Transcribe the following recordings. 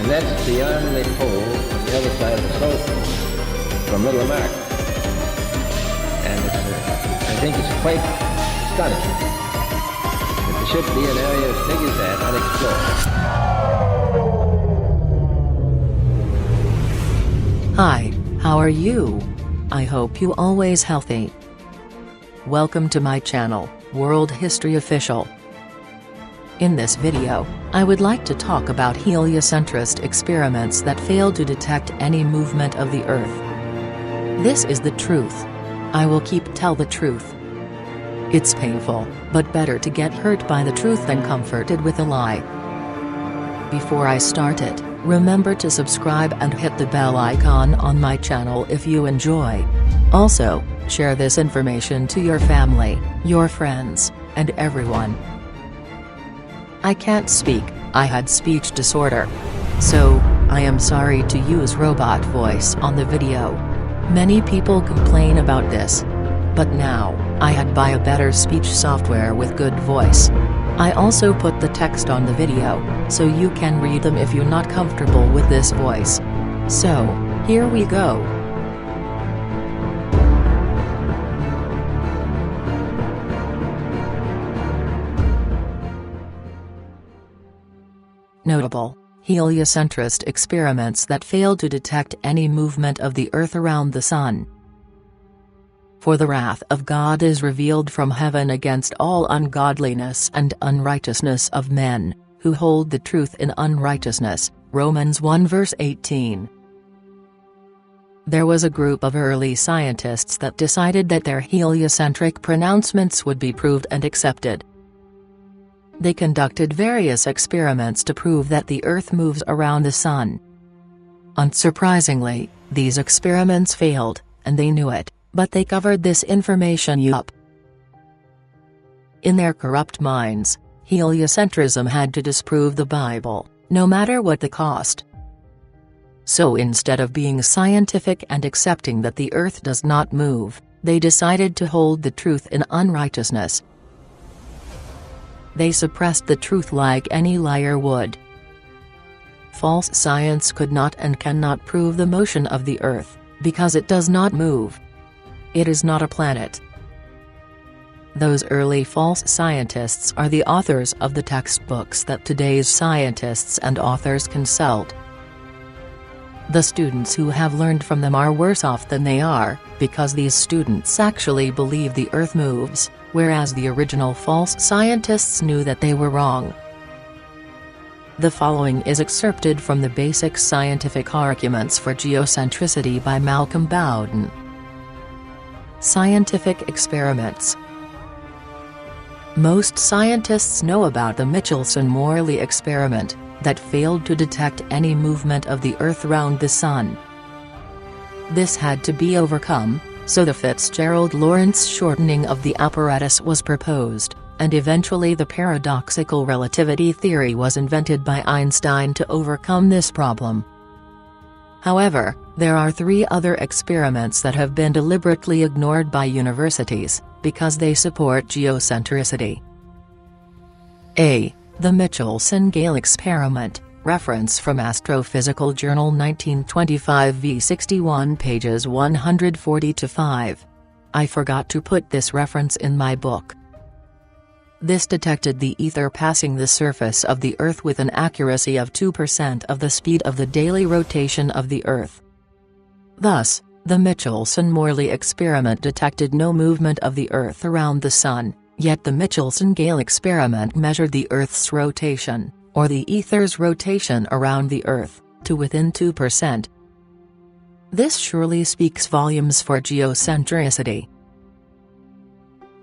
that's the only pole on the other side of the South Pole from Middle America. And I think it's quite astonishing that there should be an area as big as that unexplored. Hi, how are you? I hope you always healthy. Welcome to my channel, World History Official. In this video, I would like to talk about heliocentrist experiments that failed to detect any movement of the Earth. This is the truth. I will tell the truth. It's painful, but better to get hurt by the truth than comforted with a lie. Before I start it, remember to subscribe and hit the bell icon on my channel if you enjoy. Also, share this information to your family, your friends, and everyone. I can't speak, I had speech disorder. So, I am sorry to use robot voice on the video. Many people complain about this. But now, I had buy a better speech software with good voice. I also put the text on the video, so you can read them if you're not comfortable with this voice. So, here we go. Notable, heliocentrist experiments that failed to detect any movement of the Earth around the Sun. For the wrath of God is revealed from heaven against all ungodliness and unrighteousness of men, who hold the truth in unrighteousness. Romans 1 verse 18. There was a group of early scientists that decided that their heliocentric pronouncements would be proved and accepted. They conducted various experiments to prove that the Earth moves around the Sun. Unsurprisingly, these experiments failed, and they knew it, but they covered this information up. In their corrupt minds, heliocentrism had to disprove the Bible, no matter what the cost. So instead of being scientific and accepting that the Earth does not move, they decided to hold the truth in unrighteousness. They suppressed the truth like any liar would. False science could not and cannot prove the motion of the Earth, because it does not move. It is not a planet. Those early false scientists are the authors of the textbooks that today's scientists and authors consult. The students who have learned from them are worse off than they are, because these students actually believe the Earth moves, whereas the original false scientists knew that they were wrong. The following is excerpted from the Basic Scientific Arguments for Geocentricity by Malcolm Bowden. Scientific experiments. Most scientists know about the Michelson-Morley experiment, that failed to detect any movement of the Earth around the Sun. This had to be overcome, so the Fitzgerald-Lorentz shortening of the apparatus was proposed, and eventually the paradoxical relativity theory was invented by Einstein to overcome this problem. However, there are 3 other experiments that have been deliberately ignored by universities, because they support geocentricity. A. The Michelson-Gale experiment, reference from Astrophysical Journal 1925 v. 61 pages 140-5. I forgot to put this reference in my book. This detected the ether passing the surface of the Earth with an accuracy of 2% of the speed of the daily rotation of the Earth. Thus, the Michelson-Morley experiment detected no movement of the Earth around the Sun, yet the Michelson-Gale experiment measured the Earth's rotation, or the ether's rotation around the Earth, to within 2%. This surely speaks volumes for geocentricity.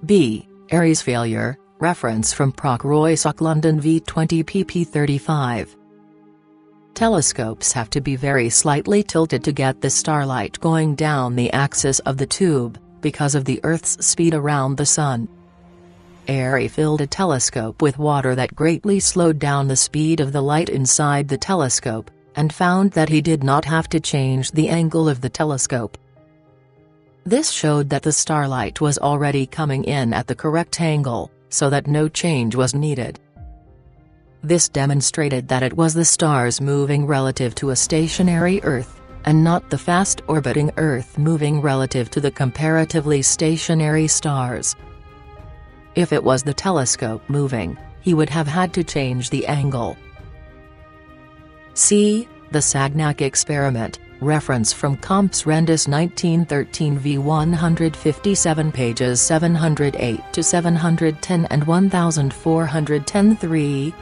B. Airy's failure, reference from Proc-Roysock London v 20 pp 35. Telescopes have to be very slightly tilted to get the starlight going down the axis of the tube, because of the Earth's speed around the Sun. Airy filled a telescope with water that greatly slowed down the speed of the light inside the telescope, and found that he did not have to change the angle of the telescope. This showed that the starlight was already coming in at the correct angle, so that no change was needed. This demonstrated that it was the stars moving relative to a stationary Earth, and not the fast-orbiting Earth moving relative to the comparatively stationary stars. If it was the telescope moving, he would have had to change the angle. See the Sagnac experiment, reference from Comptes Rendus 1913 v 157 pages 708 to 710 and 1410-3.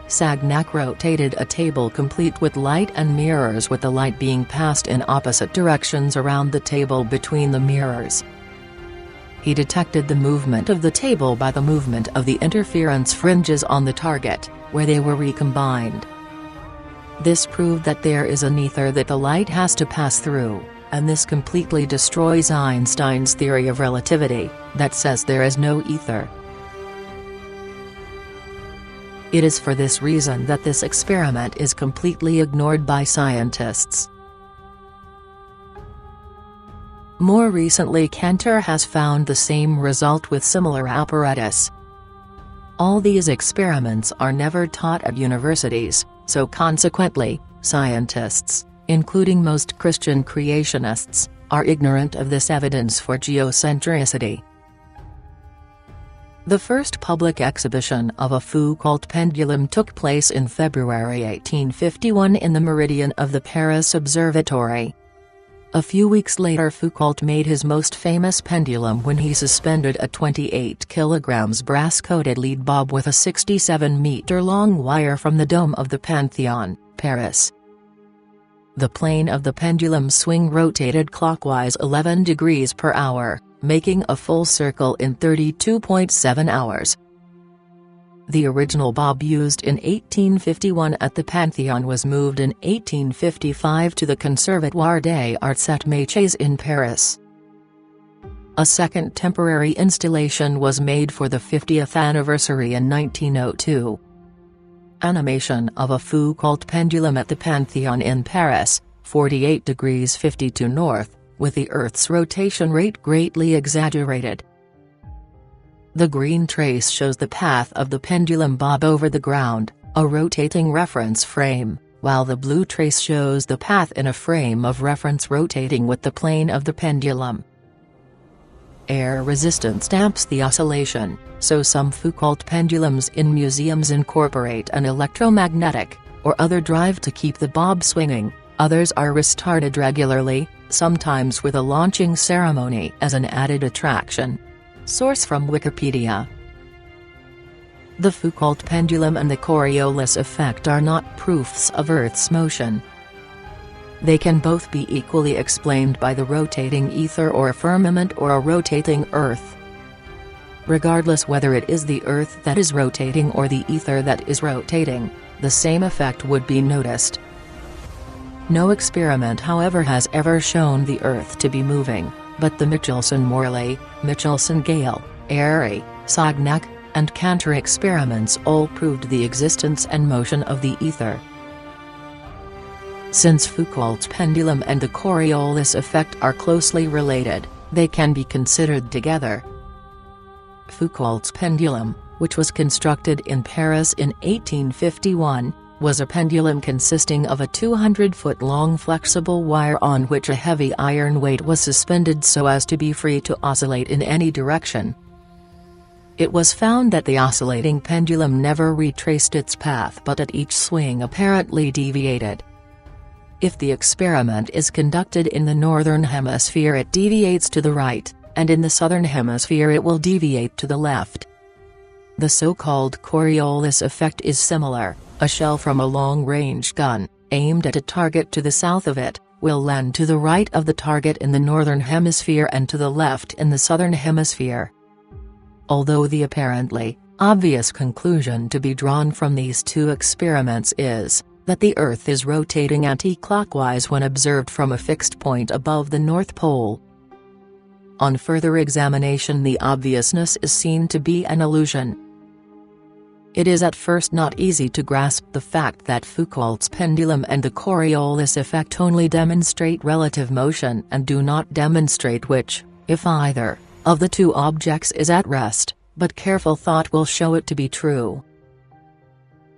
Sagnac rotated a table complete with light and mirrors, with the light being passed in opposite directions around the table between the mirrors. He detected the movement of the table by the movement of the interference fringes on the target, where they were recombined. This proved that there is an ether that the light has to pass through, and this completely destroys Einstein's theory of relativity, that says there is no ether. It is for this reason that this experiment is completely ignored by scientists. More recently, Cantor has found the same result with similar apparatus. All these experiments are never taught at universities, so consequently, scientists, including most Christian creationists, are ignorant of this evidence for geocentricity. The first public exhibition of a Foucault pendulum took place in February 1851 in the meridian of the Paris Observatory. A few weeks later, Foucault made his most famous pendulum when he suspended a 28 kg brass-coated lead bob with a 67-meter-long wire from the dome of the Pantheon, Paris. The plane of the pendulum swing rotated clockwise 11 degrees per hour, making a full circle in 32.7 hours. The original bob used in 1851 at the Pantheon was moved in 1855 to the Conservatoire des Arts et Métiers in Paris. A second temporary installation was made for the 50th anniversary in 1902. Animation of a Foucault pendulum at the Pantheon in Paris, 48 degrees 52 north, with the Earth's rotation rate greatly exaggerated. The green trace shows the path of the pendulum bob over the ground, a rotating reference frame, while the blue trace shows the path in a frame of reference rotating with the plane of the pendulum. Air resistance damps the oscillation, so some Foucault pendulums in museums incorporate an electromagnetic, or other drive to keep the bob swinging, others are restarted regularly, sometimes with a launching ceremony as an added attraction. Source from Wikipedia. The Foucault pendulum and the Coriolis effect are not proofs of Earth's motion. They can both be equally explained by the rotating ether or firmament or a rotating Earth. Regardless whether it is the Earth that is rotating or the ether that is rotating, the same effect would be noticed. No experiment, however, has ever shown the Earth to be moving, but the Michelson-Morley, Michelson-Gale, Airy, Sagnac, and Cantor experiments all proved the existence and motion of the ether. Since Foucault's pendulum and the Coriolis effect are closely related, they can be considered together. Foucault's pendulum, which was constructed in Paris in 1851, was a pendulum consisting of a 200-foot-long flexible wire on which a heavy iron weight was suspended so as to be free to oscillate in any direction. It was found that the oscillating pendulum never retraced its path, but at each swing apparently deviated. If the experiment is conducted in the northern hemisphere, it deviates to the right, and in the southern hemisphere it will deviate to the left. The so-called Coriolis effect is similar. A shell from a long-range gun, aimed at a target to the south of it, will land to the right of the target in the northern hemisphere and to the left in the southern hemisphere. Although the apparently obvious conclusion to be drawn from these two experiments is that the Earth is rotating anti-clockwise when observed from a fixed point above the North Pole. On further examination, the obviousness is seen to be an illusion. It is at first not easy to grasp the fact that Foucault's pendulum and the Coriolis effect only demonstrate relative motion and do not demonstrate which, if either, of the two objects is at rest, but careful thought will show it to be true.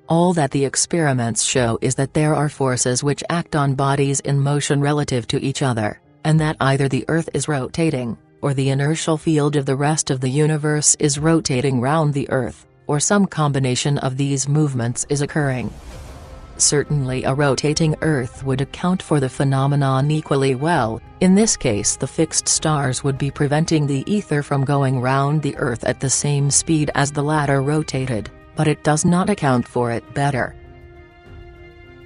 All that the experiments show is that there are forces which act on bodies in motion relative to each other, and that either the Earth is rotating, or the inertial field of the rest of the universe is rotating round the Earth, or some combination of these movements is occurring. Certainly a rotating Earth would account for the phenomenon equally well. In this case the fixed stars would be preventing the ether from going round the Earth at the same speed as the latter rotated, but it does not account for it better.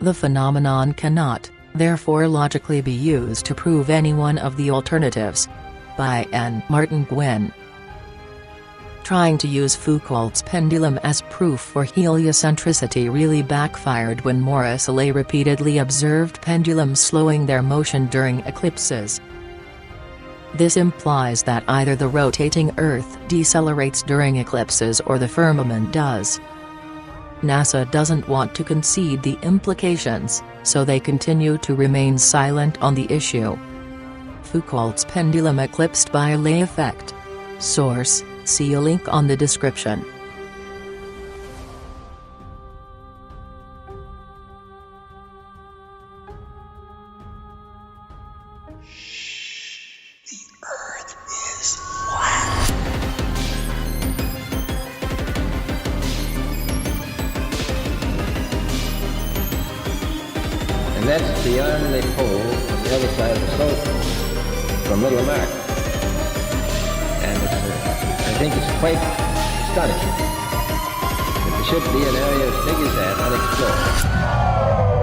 The phenomenon cannot, therefore, logically be used to prove any one of the alternatives. By N. Martin Gwynne. Trying to use Foucault's pendulum as proof for heliocentricity really backfired when Morris-Ley repeatedly observed pendulums slowing their motion during eclipses. This implies that either the rotating Earth decelerates during eclipses or the firmament does. NASA doesn't want to concede the implications, so they continue to remain silent on the issue. Foucault's pendulum eclipsed by a Ley effect. Source: see a link on the description. And that's beyond the pole on the other side of the slope from Little Mac. And I think it's quite astonishing that there should be an area as big as that unexplored.